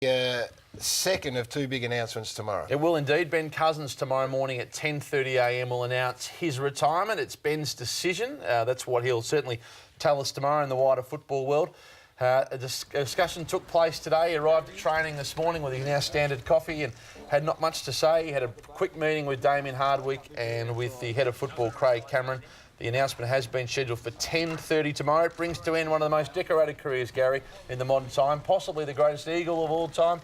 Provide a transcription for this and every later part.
Second of two big announcements tomorrow. It will indeed. Ben Cousins tomorrow morning at 10:30 a.m. will announce his retirement. It's Ben's decision. That's what he'll certainly tell us tomorrow in the wider football world. A discussion took place today. He arrived at training this morning with his now standard coffee and had not much to say. He had a quick meeting with Damien Hardwick and with the head of football, Craig Cameron. The announcement has been scheduled for 10:30 tomorrow. It brings to end one of the most decorated careers, Gary, in the modern time, possibly the greatest Eagle of all time.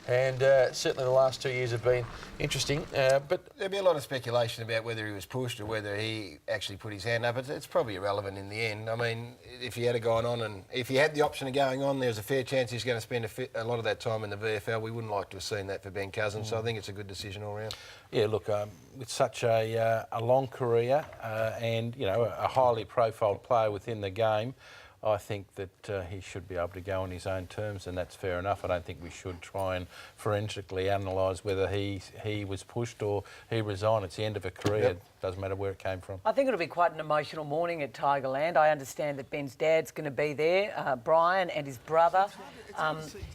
And certainly the last 2 years have been interesting. But there'll be a lot of speculation about whether he was pushed or whether he actually put his hand up. It's probably irrelevant in the end. I mean, if he had gone on and if he had the option of going on, there's a fair chance he's going to spend a lot of that time in the VFL. We wouldn't like to have seen that for Ben Cousins, so I think it's a good decision all round. Yeah, look, with such a long career and, you know, a highly profiled player within the game, I think that he should be able to go on his own terms, and that's fair enough. I don't think we should try and forensically analyse whether he was pushed or he resigned. It's the end of a career. Yep. It doesn't matter where it came from. I think it'll be quite an emotional morning at Tigerland. I understand that Ben's dad's going to be there, Brian, and his brother.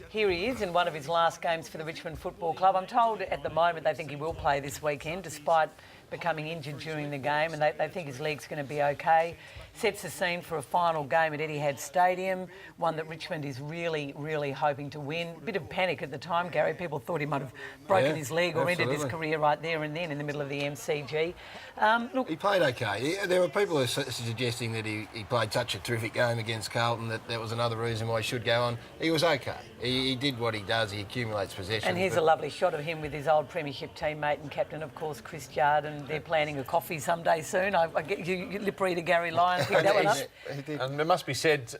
Here he is in one of his last games for the Richmond Football Club. I'm told at the moment they think he will play this weekend, despite becoming injured during the game, and they think his leg's going to be okay. Sets the scene for a final game at Etihad Stadium, one that Richmond is really, really hoping to win. Bit of panic at the time, Gary. People thought he might have broken his leg or ended his career right there and then in the middle of the MCG. Look, he played okay. There were people who were suggesting that he played such a terrific game against Carlton that was another reason why he should go on. He was okay. He did what he does. He accumulates possession. And here's a lovely shot of him with his old premiership teammate and captain, of course, Chris Jardine. They're planning a coffee someday soon. I get you lip reader Gary Lyon picked that one up. And it must be said,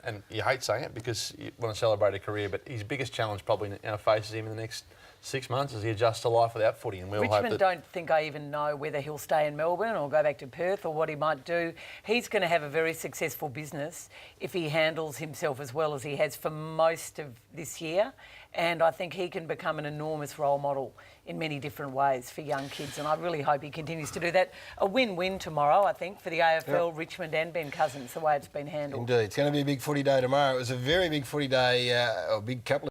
and you hate saying it because you want to celebrate a career, but his biggest challenge probably faces him in the next 6 months as he adjusts to life without footy. And we'll Richmond hope that... don't think I even know whether he'll stay in Melbourne or go back to Perth or what he might do. He's going to have a very successful business if he handles himself as well as he has for most of this year. And I think he can become an enormous role model in many different ways for young kids. And I really hope he continues to do that. A win-win tomorrow, I think, for the AFL, Richmond and Ben Cousins, the way it's been handled. Indeed. It's going to be a big footy day tomorrow. It was a very big footy day, a big couple of